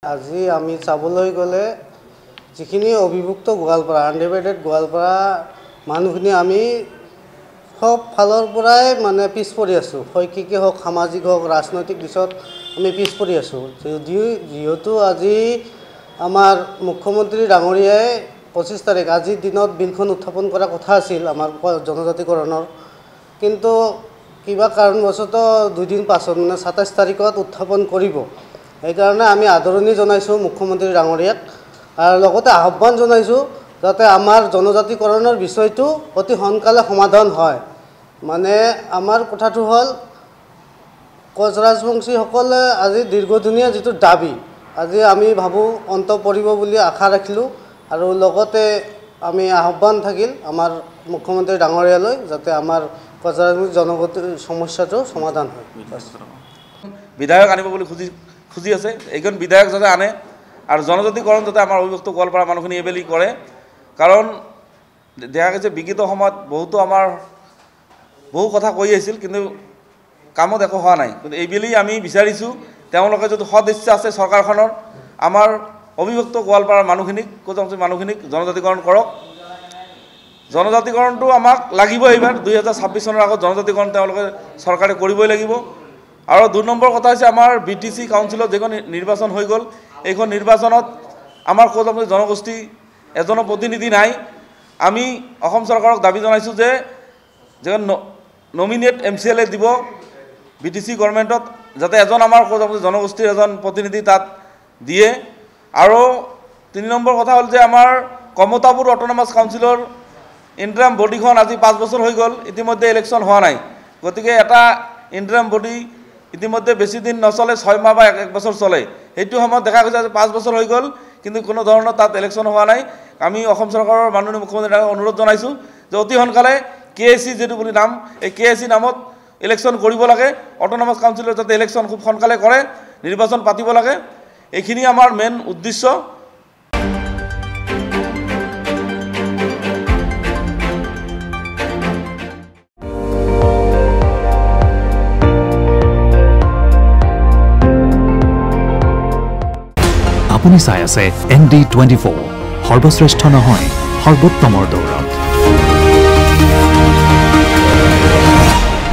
আজি আমি চাবলৈ গ'লে যিখিনি অভিভুক্ত গোৱালপাৰা আনডিভাইডেড গোৱালপাৰা মানুহখিনি আমি সব ফালৰ পৰাই মানে পিছ পৰি আছোঁ শৈক্ষিক হওক সামাজিক হওক ৰাজনৈতিক দিশত আমি পিছ পৰি আছোঁ যিহেতু আজি আমাৰ মুখ্যমন্ত্ৰী ডাঙৰীয়াই 25 তাৰিখ আজিৰ দিনত বিলখন উত্থাপন কৰা কথা আছিল আমাৰ জনজাতিকৰণৰ কিন্তু কিবা কাৰণবশতঃ দুদিন পাছত মানে 27 তাৰিখত উত্থাপন কৰিব এইকাৰণে আমি আদৰণি জনাইছোঁ মুখ্যমন্ত্ৰী ডাঙৰীয়াক আৰু লগতে আহ্বান জনাইছোঁ যাতে আমাৰ জনজাতিকৰণৰ বিষয়টো অতি সোনকালে সমাধান হয় মানে আমাৰ কথাটো হ'ল কোচ ৰাজবংশীসকলে আজি দীৰ্ঘদিনীয়া যিটো দাবী আজি আমি ভাবোঁ অন্ত পৰিব বুলি আশা ৰাখিলোঁ আৰু লগতে আমি আহ্বান থাকিল আমাৰ মুখ্যমন্ত্ৰী ডাঙৰীয়ালৈ যাতে আমাৰ কোচ ৰাজবংশী জনগোষ্ঠীৰ সমস্যাটো সমাধান হয় বিধায়ক আনিব বুলি খুজি আছে এইখন বিধায়ক যাতে আনে আৰু জনজাতিকৰণ যাতে আমাৰ অভিভুক্ত গোৱালপাৰা মানুহখিনি এইবেলি কৰে কাৰণ দেখা গৈছে বিগত সময়ত বহু কথা কৈ আছিল কিন্তু কামত একো হোৱা নাই কিন্তু এইবেলি আমি বিচাৰিছোঁ তেওঁলোকে যদি সদ ইচ্ছা আছে চৰকাৰখনৰ আমাৰ অভিভুক্ত গোৱালপাৰাৰ মানুহখিনিক মানুহখিনিক জনজাতিকৰণ কৰক জনজাতিকৰণটো আমাক লাগিব এইবাৰ 2026 চনৰ আগত জনজাতিকৰণ তেওঁলোকে চৰকাৰে কৰিবই লাগিব আৰু 2 নম্বৰ কথা হৈছে আমাৰ BTC কাউন্সিলত যেখন নিৰ্বাচন হৈ গ'ল এইখন নিৰ্বাচনত আমাৰ জনগোষ্ঠী এজনৰ প্ৰতিনিধি নাই আমি অসম চৰকাৰক দাবী জনাইছোঁ যে নমিনেট MCLA দিব BTC গভৰ্ণমেণ্টত যাতে এজন আমাৰ জনগোষ্ঠীৰ এজন প্ৰতিনিধি তাত দিয়ে আৰু 3 নম্বৰ কথা হ'ল যে আমাৰ কমতাপুৰ অটোনমাস কাউন্সিলৰ ইন্টাৰাম বডিখন আজি 5 বছৰ হৈ গ'ল ইতিমধ্যে ইলেকশ্যন হোৱা নাই গতিকে এটা ইন্টাৰাম বডি ইতিমধ্যে বেছি দিন নচলে 6 মাহ বা 1 বছৰ চলে সেইটো সময়ত দেখা গৈছে যে 5 বছৰ হৈ গ'ল কিন্তু কোনো ধৰণৰ তাত ইলেকশ্যন হোৱা নাই আমি অসম চৰকাৰৰ মাননীয় মুখ্যমন্ত্ৰীক অনুৰোধ জনাইছোঁ যে অতি সোনকালে KAC যেটো বুলি নাম এই KAC নামত ইলেকশ্যন কৰিব লাগে অটোনমাস কাউন্সিলৰ যাতে ইলেকশ্যন খুব সোনকালে কৰে নিৰ্বাচন পাতিব লাগে এইখিনি আমাৰ মেইন উদ্দেশ্য আপুনি চাই আছে ND24 সৰ্বশ্ৰেষ্ঠ নহয় সৰ্বোত্তমৰ দৌৰ